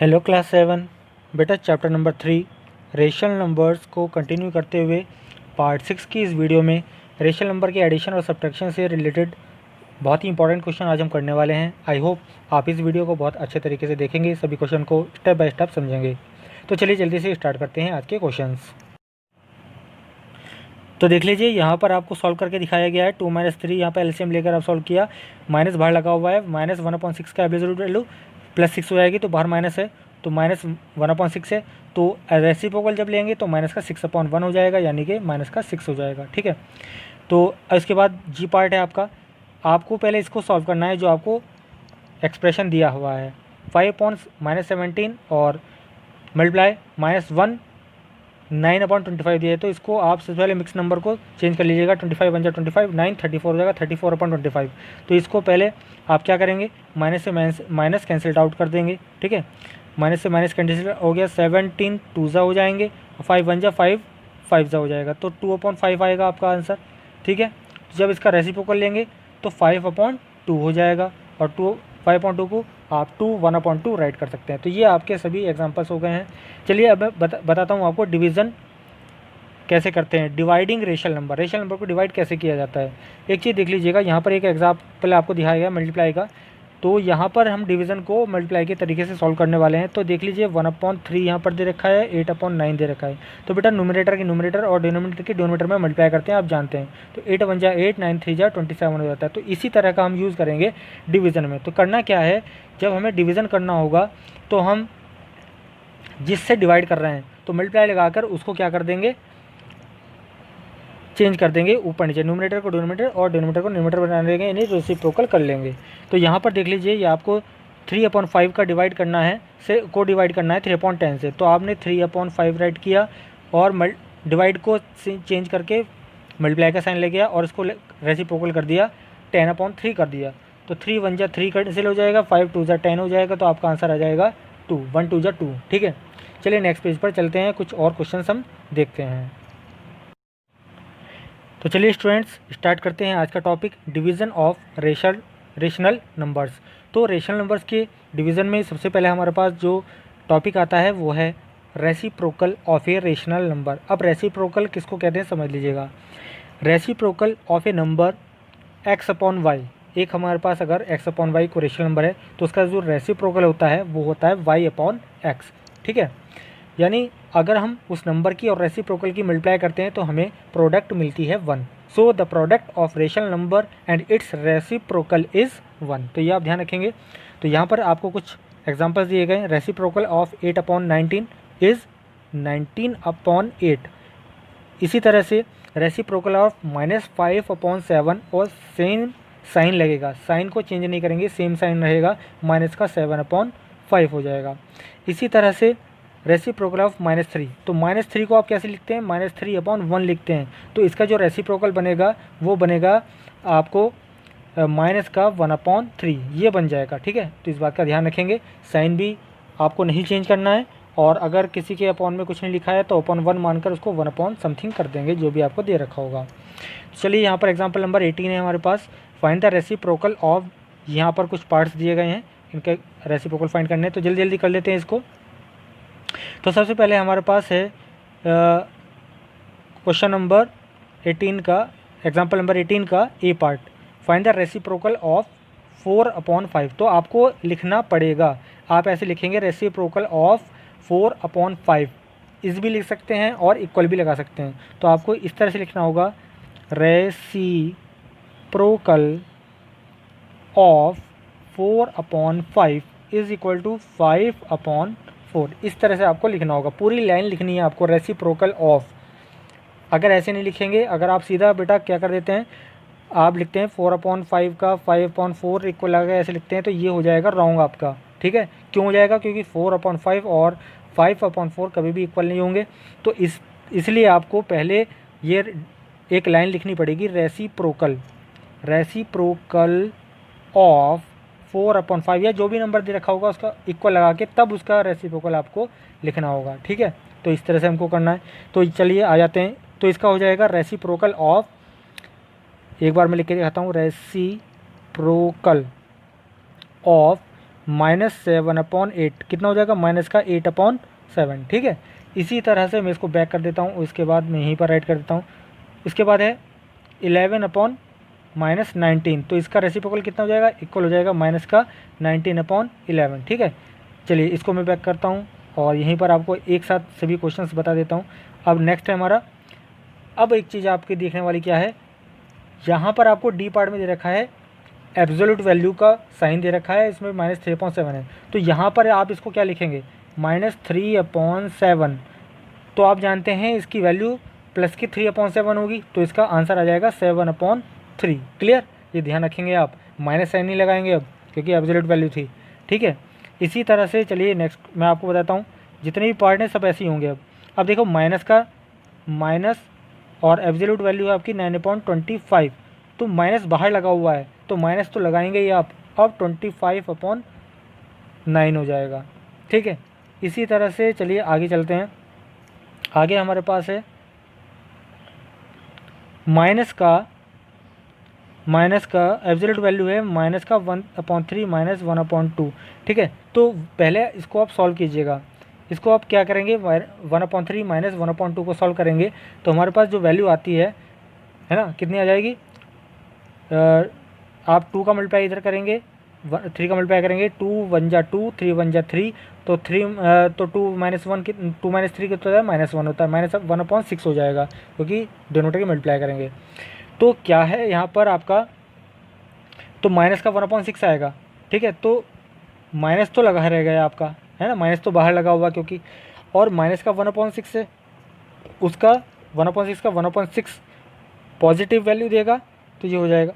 Hello class 7 बेटा, chapter number 3 rational numbers को continue करते हुए पार्ट 6 की इस वीडियो में रेशनल नंबर के एडिशन और सब्ट्रैक्शन से रिलेटेड बहुत ही इंपॉर्टेंट क्वेश्चन आज हम करने वाले हैं। आई होप आप इस वीडियो को बहुत अच्छे तरीके से देखेंगे, सभी क्वेश्चन को स्टेप बाय स्टेप समझेंगे। तो चलिए जल्दी से स्टार्ट करते हैं आज के क्वेश्चंस। तो देख लीजिए, यहाँ पर आपको सॉल्व करके दिखाया गया है। 2 - 3 यहाँ पर एलसीएम लेकर आप सॉल्व किया, माइनस बाहर लगा हुआ है, -1/6 का एब्सोल्यूट वैल्यू +6 हो जाएगी, तो बाहर माइनस है तो -1/6 है, तो रेसिप्रोकल जब लेंगे तो माइनस का 6/1 हो जाएगा, यानी कि माइनस का 6 हो जाएगा। ठीक है, तो इसके बाद जी पार्ट है आपका। आपको पहले इसको सॉल्व करना है जो आपको एक्सप्रेशन दिया हुआ है। 5/-17 और मल्टीप्लाई -1 9/25 दिया है, तो इसको आप सबसे पहले मिक्स नंबर को चेंज कर लीजिएगा। 25 × 25 9 34 हो जाएगा, 34/25। तो इसको पहले आप क्या करेंगे, माइनस से माइनस कैंसिल आउट कर देंगे। ठीक है, माइनस से माइनस कैंसिल हो गया, 17 2 हो जाएंगे, 5 1 5 5 हो जाएगा, तो 2/5 आएगा आपका आंसर। ठीक है, जब इसका रेसिप्रोकल लेंगे तो 5/2 हो जाएगा, और 5/2 को आप 1/2 राइट कर सकते हैं। तो ये आपके सभी एग्जांपल्स हो गए हैं। चलिए अब मैं बताता हूँ आपको डिवीज़न कैसे करते हैं, डिवाइडिंग रेशनल नंबर को डिवाइड कैसे किया जाता है। एक चीज़ देख लीजिएगा, यहाँ पर एक एग्जाम्पल आपको दिखाया गया मल्टीप्लाई का, तो यहाँ पर हम डिवीज़न को मल्टीप्लाई के तरीके से सॉल्व करने वाले हैं। तो देख लीजिए 1/3 यहाँ पर दे रखा है, 8/9 दे रखा है। तो बेटा न्यूमरेटर की न्यूमरेटर और डिनोमिनेटर की डिनोमिनेटर में मल्टीप्लाई करते हैं, आप जानते हैं। तो 8 1 8 9 3 27 हो जाता है। तो इसी तरह का हम यूज़ करेंगे डिवीज़न में। तो करना क्या है, जब हमें डिवीज़न करना होगा तो हम जिससे डिवाइड कर रहे हैं तो मल्टीप्लाई लगाकर उसको क्या कर देंगे, चेंज कर देंगे ऊपर नीचे, न्यूमरेटर को डिनोमिनेटर और डिनोमिनेटर को न्यूमरेटर बना देंगे, यानी रेसिप्रोकल कर लेंगे। तो यहाँ पर देख लीजिए, ये आपको 3/5 का डिवाइड करना है, से को डिवाइड करना है 3/10 से। तो आपने 3/5 राइट किया और डिवाइड को चेंज करके मल्टीप्लाई का साइन ले गया और इसको रेसिप्रोकल कर दिया, 10/3 कर दिया। तो 3 1 3 कैंसिल हो जाएगा, 5 2 10 हो जाएगा, तो आपका आंसर आ जाएगा 2, 1 2 2। ठीक है, चलिए नेक्स्ट पेज पर चलते हैं, कुछ और क्वेश्चन हम देखते हैं। तो चलिए स्टूडेंट्स स्टार्ट करते हैं आज का topic, division of rational numbers. तो रेशनल नंबर्स के डिवीज़न में सबसे पहले हमारे पास जो टॉपिक आता है वो है reciprocal of a rational number. अब रेसिप्रोकल किसको कहते हैं समझ लीजिएगा। Reciprocal of A number x/y, एक हमारे पास अगर x/y को रेशनल नंबर है तो उसका जो रेसिप्रोकल होता है वो होता है y/x। ठीक है, यानी अगर हम उस नंबर की और रेसिप्रोकल की मल्टीप्लाई करते हैं तो हमें प्रोडक्ट मिलती है 1। So the product of rational number and it's reciprocal is 1। तो ये आप ध्यान रखेंगे। तो यहाँ पर आपको कुछ एग्जांपल्स दिए गए हैं। Reciprocal of 8/19 is 19/8। इसी तरह से रेसिप्रोकल ऑफ -5/7, और सेम साइन लगेगा, साइन को चेंज नहीं करेंगे, सेम साइन रहेगा, माइनस का 7/5 हो जाएगा। इसी तरह से रेसिप्रोकल ऑफ -3, तो -3 को आप कैसे लिखते हैं, -3/1 लिखते हैं। तो इसका जो रेसिप्रोकल बनेगा वो बनेगा आपको माइनस का 1/3, ये बन जाएगा। ठीक है, तो इस बात का ध्यान रखेंगे, साइन भी आपको नहीं चेंज करना है, और अगर किसी के अपॉन में कुछ नहीं लिखा है तो अपॉन 1 मानकर उसको 1/समथिंग कर देंगे, जो भी आपको दे रखा होगा। चलिए यहाँ पर एग्जाम्पल नंबर 18 है हमारे पास, फाइंड द रेसिप्रोकल ऑफ, यहाँ पर कुछ पार्ट्स दिए गए हैं, इनके रेसिप्रोकल फाइंड करने हैं, तो जल्दी जल्दी कर लेते हैं इसको। तो सबसे पहले हमारे पास है क्वेश्चन नंबर 18 का, एग्जाम्पल नंबर 18 का A part, find the reciprocal of 4/5। तो आपको लिखना पड़ेगा, आप ऐसे लिखेंगे रेसिप्रोकल ऑफ 4/5, इस भी लिख सकते हैं और इक्वल भी लगा सकते हैं। तो आपको इस तरह से लिखना होगा, reciprocal of 4/5 is equal to 5/4। इस तरह से आपको लिखना होगा, पूरी लाइन लिखनी है आपको, रेसिप्रोकल ऑफ। अगर ऐसे नहीं लिखेंगे, अगर आप सीधा बेटा क्या कर देते हैं, आप लिखते हैं 4/5 का 5/4 इक्वल लगा ऐसे लिखते हैं, तो ये हो जाएगा रॉन्ग आपका। ठीक है, क्यों हो जाएगा, क्योंकि 4/5 और 5/4 कभी भी इक्वल नहीं होंगे। तो इसलिए आपको पहले ये एक लाइन लिखनी पड़ेगी, रेसिप्रोकल ऑफ 4/5, या जो भी नंबर दे रखा होगा उसका इक्वल लगा के तब उसका रेसिप्रोकल आपको लिखना होगा। ठीक है, तो इस तरह से हमको करना है। तो चलिए आ जाते हैं, तो इसका हो जाएगा रेसिप्रोकल ऑफ, एक बार मैं लिख के दिखाता हूँ, रेसिप्रोकल ऑफ -7/8 कितना हो जाएगा, माइनस का 8/7, ठीक है। इसी तरह से मैं इसको बैक कर देता हूँ, इसके बाद मैं यहीं पर राइट कर देता हूँ। इसके बाद है 11/-19, तो इसका रेसिप्रोकल कितना हो जाएगा, इक्वल हो जाएगा माइनस का 19/11, ठीक है। चलिए इसको मैं बैक करता हूँ और यहीं पर आपको एक साथ सभी क्वेश्चंस बता देता हूँ। अब नेक्स्ट है हमारा, अब एक चीज़ आपकी देखने वाली क्या है, यहाँ पर आपको डी पार्ट में दे रखा है एब्सोल्यूट वैल्यू का साइन दे रखा है, इसमें -3/7 है, तो यहाँ पर आप इसको क्या लिखेंगे, -3/7। तो आप जानते हैं इसकी वैल्यू प्लस की 3/7 होगी, तो इसका आंसर आ जाएगा 7/3। क्लियर, ये ध्यान रखेंगे आप, माइनस साइन नहीं लगाएंगे अब क्योंकि एब्सोल्यूट वैल्यू थी, ठीक है। इसी तरह से चलिए नेक्स्ट मैं आपको बताता हूँ, जितने भी पार्ट हैं सब ऐसे ही होंगे। अब देखो माइनस का माइनस और एब्सोल्यूट वैल्यू है आपकी 9/25, तो माइनस बाहर लगा हुआ है तो माइनस तो लगाएंगे ही आप, अब 25/9 हो जाएगा, ठीक है। इसी तरह से चलिए आगे चलते हैं। आगे हमारे पास है माइनस का एब्सोल्यूट वैल्यू है माइनस का 1/3 -1/2, ठीक है। तो पहले इसको आप सॉल्व कीजिएगा, इसको आप क्या करेंगे, 1/3 -1/2 को सॉल्व करेंगे तो हमारे पास जो वैल्यू आती है ना, कितनी आ जाएगी, आप 2 का मल्टीप्लाई इधर करेंगे, 3 का मल्टीप्लाई करेंगे, 2 1 जा 2, 3 1 जा 3, तो 2 -1 2 - 3 कितना होता है, -1 होता है, -1/6 हो जाएगा क्योंकि डिनोमिनेटर की मल्टीप्लाई करेंगे। तो क्या है यहाँ पर आपका, तो माइनस का 1/6 आएगा, ठीक है। तो माइनस तो लगा रहेगा आपका, है ना, माइनस तो बाहर लगा हुआ क्योंकि, और माइनस का 1/6 है, उसका 1/6 का 1/6 पॉजिटिव वैल्यू देगा, तो ये हो जाएगा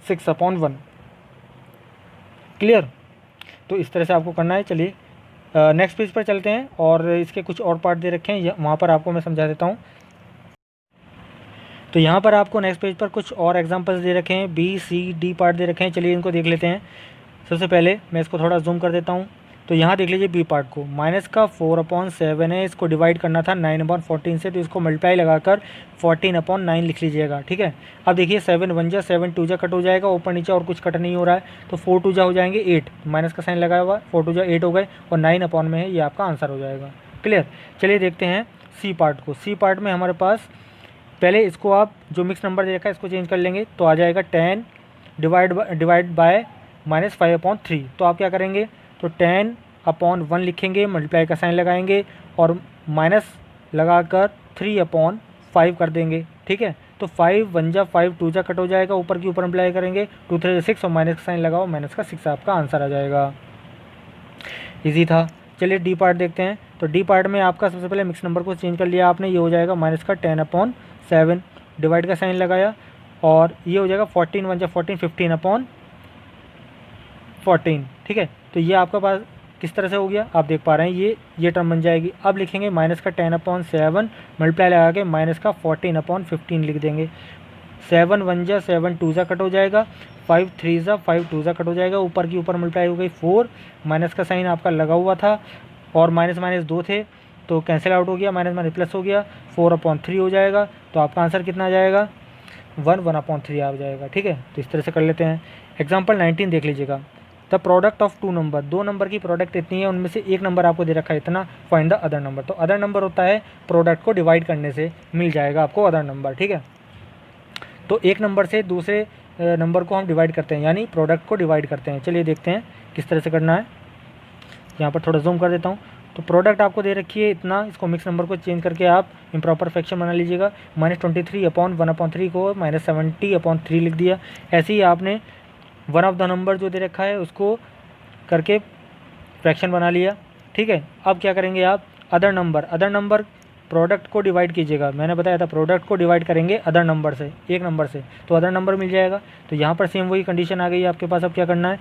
6/1। क्लियर, तो इस तरह से आपको करना है। चलिए नेक्स्ट पेज पर चलते हैं और इसके कुछ और पार्ट दे रखे हैं, वहाँ पर आपको मैं समझा देता हूँ। तो यहाँ पर आपको नेक्स्ट पेज पर कुछ और एग्जांपल्स दे रखे हैं, बी सी डी पार्ट दे रखे हैं, चलिए इनको देख लेते हैं। सबसे पहले मैं इसको थोड़ा जूम कर देता हूँ, तो यहाँ देख लीजिए बी पार्ट को, माइनस का 4/7 है, इसको डिवाइड करना था 9/14 से, तो इसको मल्टीप्लाई लगाकर 14/9 लिख लीजिएगा, ठीक है। अब देखिए 7 1 जा 7 2 जा कट हो जाएगा, ऊपर नीचे और कुछ कट नहीं हो रहा है, तो 4 2 जा हो जाएंगे 8, माइनस का साइन लगाया हुआ, 4 2 जा 8 हो गए और 9 में है, ये आपका आंसर हो जाएगा। क्लियर, चलिए देखते हैं सी पार्ट को। सी पार्ट में हमारे पास पहले इसको आप जो मिक्स नंबर दे रखा है इसको चेंज कर लेंगे, तो आ जाएगा 10 डिवाइड बाय -5/3। तो आप क्या करेंगे, तो 10/1 लिखेंगे, मल्टीप्लाई का साइन लगाएंगे और माइनस लगाकर 3/5 कर देंगे, ठीक है। तो 5 1 जा 5 2 जा कट हो जाएगा, ऊपर की ऊपर मल्टीप्लाई करेंगे, 2 3 6 और माइनस का साइन लगाओ, माइनस का 6 आपका आंसर आ जाएगा। इजी था। चलिए डी पार्ट देखते हैं, तो डी पार्ट में आपका सबसे पहले मिक्स नंबर को चेंज कर लिया आपने, ये हो जाएगा माइनस का 10/7, डिवाइड का साइन लगाया और ये हो जाएगा 14 1 जा 14 15/14, ठीक है। तो ये आपका पास किस तरह से हो गया, आप देख पा रहे हैं, ये टर्म बन जाएगी। अब लिखेंगे माइनस का 10/7 मल्टीप्लाई लगा के माइनस का 14/15 लिख देंगे। 7 1 जा 7 2 जा कट हो जाएगा, 5 3 जा 5 2 जा कट हो जाएगा, ऊपर की ऊपर मल्टीप्लाई हो गई 4, माइनस का साइन आपका लगा हुआ था और माइनस माइनस 2 थे तो कैंसिल आउट हो गया, माइनस माइनस प्लस हो गया, 4/3 हो जाएगा। तो आपका आंसर कितना आ जाएगा, 1/3 आ जाएगा, ठीक है। तो इस तरह से कर लेते हैं। एग्जाम्पल 19 देख लीजिएगा, the product of 2 number, 2 number की प्रोडक्ट इतनी है, उनमें से एक नंबर आपको दे रखा है इतना, फाइंड द अदर नंबर। तो अदर नंबर होता है प्रोडक्ट को डिवाइड करने से मिल जाएगा आपको अदर नंबर, ठीक है। तो एक नंबर से दूसरे नंबर को हम डिवाइड करते हैं, यानी प्रोडक्ट को डिवाइड करते हैं। चलिए देखते हैं किस तरह से करना है, यहाँ पर थोड़ा जूम कर देता हूँ। तो प्रोडक्ट आपको दे रखी है इतना, इसको मिक्स नंबर को चेंज करके आप इम्प्रॉपर फ्रैक्शन बना लीजिएगा। -23/1/3 को -70/3 लिख दिया। ऐसे ही आपने वन ऑफ द नंबर जो दे रखा है उसको करके फ्रैक्शन बना लिया, ठीक है। अब क्या करेंगे आप, अदर नंबर प्रोडक्ट को डिवाइड कीजिएगा, मैंने बताया था प्रोडक्ट को डिवाइड करेंगे अदर नंबर से, एक नंबर से, तो अदर नंबर मिल जाएगा। तो यहाँ पर सेम वही कंडीशन आ गई है आपके पास। अब क्या करना है,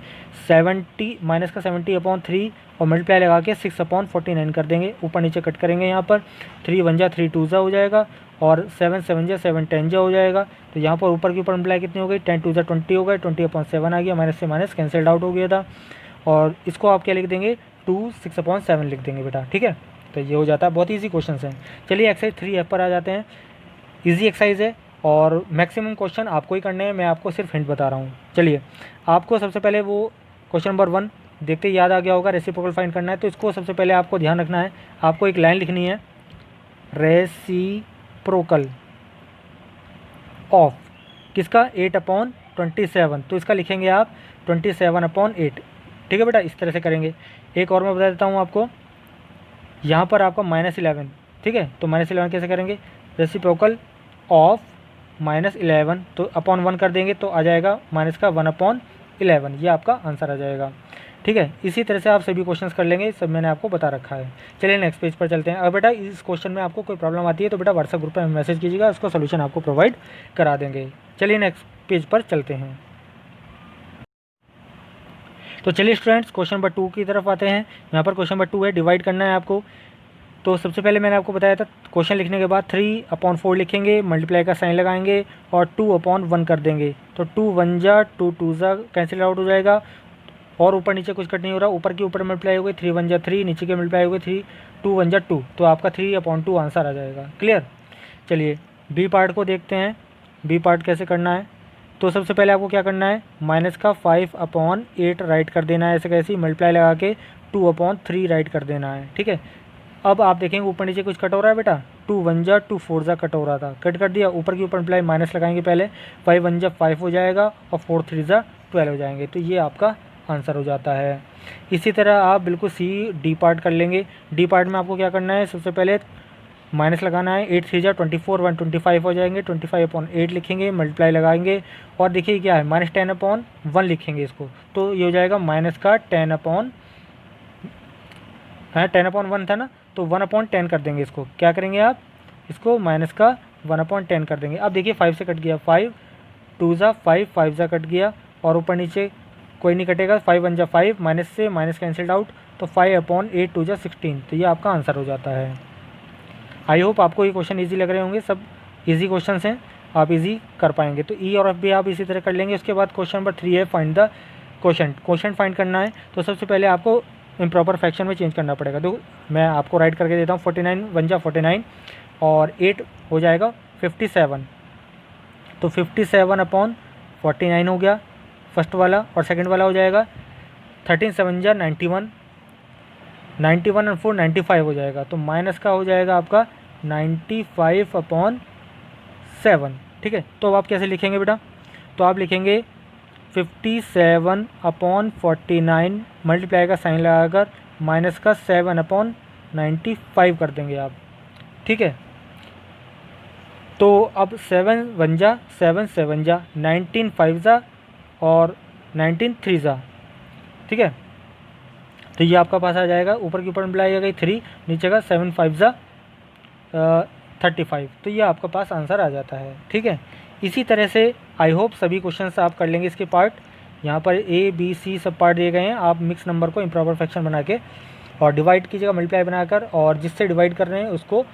70 माइनस का 70/3 और मल्टीप्लाई लगा के 6/49 कर देंगे, ऊपर नीचे कट करेंगे। यहाँ पर 3 1 जा 3 2 जा हो जाएगा और 7 7 जा 7 10 जा हो जाएगा। तो यहाँ पर ऊपर के ऊपर मल्टीप्लाई कितनी हो गई, 10 2 जा 20 हो गए, 20/7 आ गया, माइनस से माइनस कैंसल्ड आउट हो गया था। और इसको आप क्या लिख देंगे, 2 6/7 लिख देंगे बेटा, ठीक है। तो ये हो जाता है, बहुत ईजी क्वेश्चन है। चलिए एक्सरसाइज 3F पर आ जाते हैं। इजी एक्सरसाइज है और मैक्सिमम क्वेश्चन आपको ही करने हैं, मैं आपको सिर्फ हिंट बता रहा हूँ। चलिए आपको सबसे पहले वो क्वेश्चन नंबर 1 देखते ही याद आ गया होगा, रेसिप्रोकल फाइंड करना है। तो इसको सबसे पहले आपको ध्यान रखना है, आपको एक लाइन लिखनी है, रेसिप्रोकल ऑफ किसका, 8/27। तो इसका लिखेंगे आप 27/8। ठीक है बेटा, इस तरह से करेंगे। एक और मैं बता देता हूँ आपको, यहाँ पर आपका -11, ठीक है, तो -11 कैसे करेंगे, रेसिप्रोकल ऑफ -11, तो अपॉन 1 कर देंगे तो आ जाएगा -1/11, ये आपका आंसर आ जाएगा। ठीक है, इसी तरह से आप सभी क्वेश्चंस कर लेंगे, सब मैंने आपको बता रखा है। चलिए नेक्स्ट पेज पर चलते हैं। अब बेटा इस क्वेश्चन में आपको कोई प्रॉब्लम आती है तो बेटा व्हाट्सएप ग्रुप पर मैसेज कीजिएगा, उसका सोल्यूशन आपको प्रोवाइड करा देंगे। चलिए नेक्स्ट पेज पर चलते हैं। तो चलिए स्टूडेंट्स क्वेश्चन नंबर 2 की तरफ आते हैं। यहाँ पर क्वेश्चन नंबर 2 है, डिवाइड करना है आपको। तो सबसे पहले मैंने आपको बताया था, क्वेश्चन लिखने के बाद 3/4 लिखेंगे, मल्टीप्लाई का साइन लगाएंगे और 2/1 कर देंगे। तो 2 1 जा 2 2 जा कैंसिल आउट हो जाएगा, और ऊपर नीचे कुछ कट नहीं हो रहा, ऊपर की ऊपर मल्टीप्लाई हो गई, 3 1 जा 3, नीचे के मल्टीप्लाई हो गई 3 2 1 जा 2, तो आपका 3/2 आंसर आ जाएगा। क्लियर। चलिए बी पार्ट को देखते हैं, बी पार्ट कैसे करना है। तो सबसे पहले आपको क्या करना है, -5/8 राइट कर देना है, ऐसे कैसे मल्टीप्लाई लगा के 2/3 राइट कर देना है। ठीक है, अब आप देखेंगे ऊपर नीचे कुछ कट हो रहा है बेटा, 2 1 जा 2 4 जा कट हो रहा था, कट कर दिया, ऊपर की ऊपर मल्टीप्लाई माइनस लगाएंगे पहले, 5 1 जा 5 हो जाएगा और 4 3 जा 12 हो जाएंगे, तो ये आपका आंसर हो जाता है। इसी तरह आप बिल्कुल सी डी पार्ट कर लेंगे। डी पार्ट में आपको क्या करना है, सबसे पहले माइनस लगाना है, 8 3 जा 24, 125 हो जाएंगे, 25/8 लिखेंगे, मल्टीप्लाई लगाएंगे और देखिए क्या है, -10/1 लिखेंगे इसको, तो ये हो जाएगा -10/1 था ना, तो 1/10 कर देंगे इसको। क्या करेंगे आप, इसको -1/10 कर देंगे। अब देखिए 5 से कट गया, 5 2 जा 5 5 जा कट गया, और ऊपर नीचे कोई नहीं कटेगा, 5 1 जा 5, माइनस से माइनस कैंसिल्ड आउट, तो 5/8 2 जा 16, तो ये आपका आंसर हो जाता है। आई होप आपको ये क्वेश्चन ईजी लग रहे होंगे, सब ईजी क्वेश्चन हैं, आप ईजी कर पाएंगे। तो ई और एफ भी आप इसी तरह कर लेंगे। उसके बाद क्वेश्चन नंबर 3 है, फाइंड द क्वेश्चन फाइंड करना है। तो सबसे पहले आपको इम्प्रॉपर फ्रैक्शन में चेंज करना पड़ेगा। तो मैं आपको राइट करके देता हूँ, 49 1 जा 49 और 8 हो जाएगा 57, तो 57/49 हो गया फर्स्ट वाला, और सेकंड वाला हो जाएगा 13 7 जा 91, 91 और 4 95 हो जाएगा, तो माइनस का हो जाएगा आपका 95/7। ठीक है, तो अब आप कैसे लिखेंगे बेटा, तो आप लिखेंगे 57/49 मल्टीप्लाई का साइन लगाकर माइनस का 7/95 कर देंगे आप। ठीक है, तो अब 7 1 जा 7 7 जा 19 5 जा और 19 3 जा। ठीक है, तो ये आपका पास आ जाएगा, ऊपर के ऊपर मल्टीप्लाई आ गई 3, नीचे का 7 5 जा 35, तो ये आपका पास आंसर आ जाता है। ठीक है, इसी तरह से आई होप सभी क्वेश्चंस आप कर लेंगे इसके पार्ट। यहाँ पर ए बी सी सब पार्ट दिए गए हैं, आप मिक्स नंबर को इम्प्रॉपर फ्रैक्शन बना के और डिवाइड कीजिएगा मल्टीप्लाई बनाकर, और जिससे डिवाइड कर रहे हैं उसको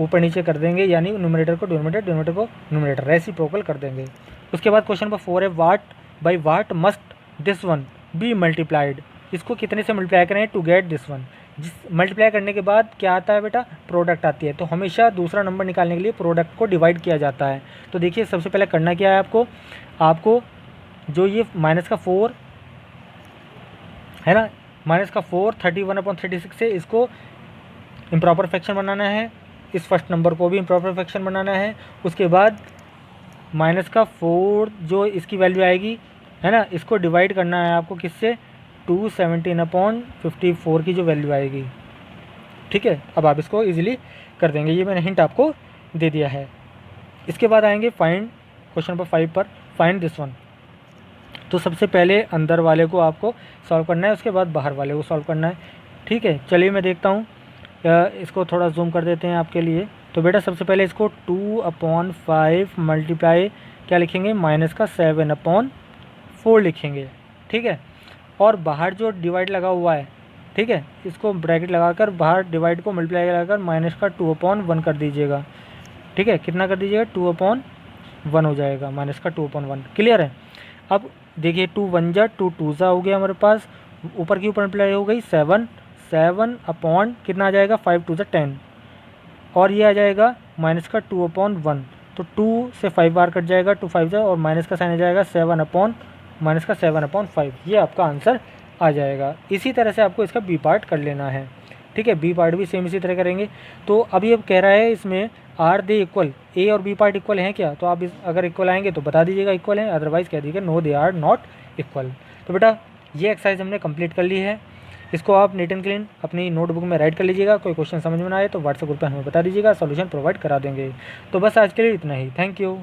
ऊपर नीचे कर देंगे, यानी न्यूमरेटर को डिनोमिनेटर, डिनोमिनेटर को न्यूमरेटर, रेसिप्रोकल कर देंगे। उसके बाद क्वेश्चन नंबर 4 है, what by what must this one be multiplied. इसको कितने से मल्टीप्लाई करें टू गेट दिस वन। जिस मल्टीप्लाई करने के बाद क्या आता है बेटा, प्रोडक्ट आती है, तो हमेशा दूसरा नंबर निकालने के लिए प्रोडक्ट को डिवाइड किया जाता है। तो देखिए सबसे पहले करना क्या है आपको जो ये -4 है ना, -4 31/36 से इसको इम्प्रॉपर फ्रैक्शन बनाना है, इस फर्स्ट नंबर को भी इम्प्रॉपर फ्रैक्शन बनाना है। उसके बाद -4 जो इसकी वैल्यू आएगी है ना, इसको डिवाइड करना है आपको किससे, 217/54 की जो वैल्यू आएगी। ठीक है, अब आप इसको इजीली कर देंगे, ये मैंने हिंट आपको दे दिया है। इसके बाद आएंगे फाइंड, क्वेश्चन नंबर 5 पर, फाइंड दिस वन। तो सबसे पहले अंदर वाले को आपको सॉल्व करना है, उसके बाद बाहर वाले को सॉल्व करना है। ठीक है, चलिए मैं देखता हूँ, इसको थोड़ा जूम कर देते हैं आपके लिए। तो बेटा सबसे पहले इसको 2/5 मल्टीप्लाई क्या लिखेंगे, -7/4 लिखेंगे। ठीक है, और बाहर जो डिवाइड लगा हुआ है, ठीक है, इसको ब्रैकेट लगाकर बाहर डिवाइड को मल्टीप्लाई लगाकर -2/1 कर दीजिएगा। ठीक है, कितना कर दीजिएगा, 2/1 हो जाएगा, -2/1। क्लियर है। अब देखिए 2 1 जा 2 2 जा हो गया हमारे पास, ऊपर की ऊपर मल्टीप्लाई हो गई 7 अपॉन कितना आ जाएगा, 5 2 जा 10, और ये आ जाएगा -2/1, तो 2 से 5 बार कट जाएगा, 2 5 जा, और माइनस का साइन आ जाएगा 7/5, ये आपका आंसर आ जाएगा। इसी तरह से आपको इसका बी पार्ट कर लेना है, ठीक है। बी पार्ट भी सेम इसी तरह करेंगे। तो अभी अब कह रहा है इसमें आर दे इक्वल, ए और बी पार्ट इक्वल हैं क्या, तो आप अगर इक्वल आएंगे तो बता दीजिएगा इक्वल है, अदरवाइज़ कह दीजिएगा no they are not equal. तो बेटा ये एक्सरसाइज हमने कंप्लीट कर ली है। इसको आप नीट एंड क्लीन अपनी नोटबुक में राइट कर लीजिएगा। कोई क्वेश्चन समझ में ना आए तो व्हाट्सएप ग्रुप पर हमें बता दीजिएगा, सॉल्यूशन प्रोवाइड करा देंगे। तो बस आज के लिए इतना ही। Thank you.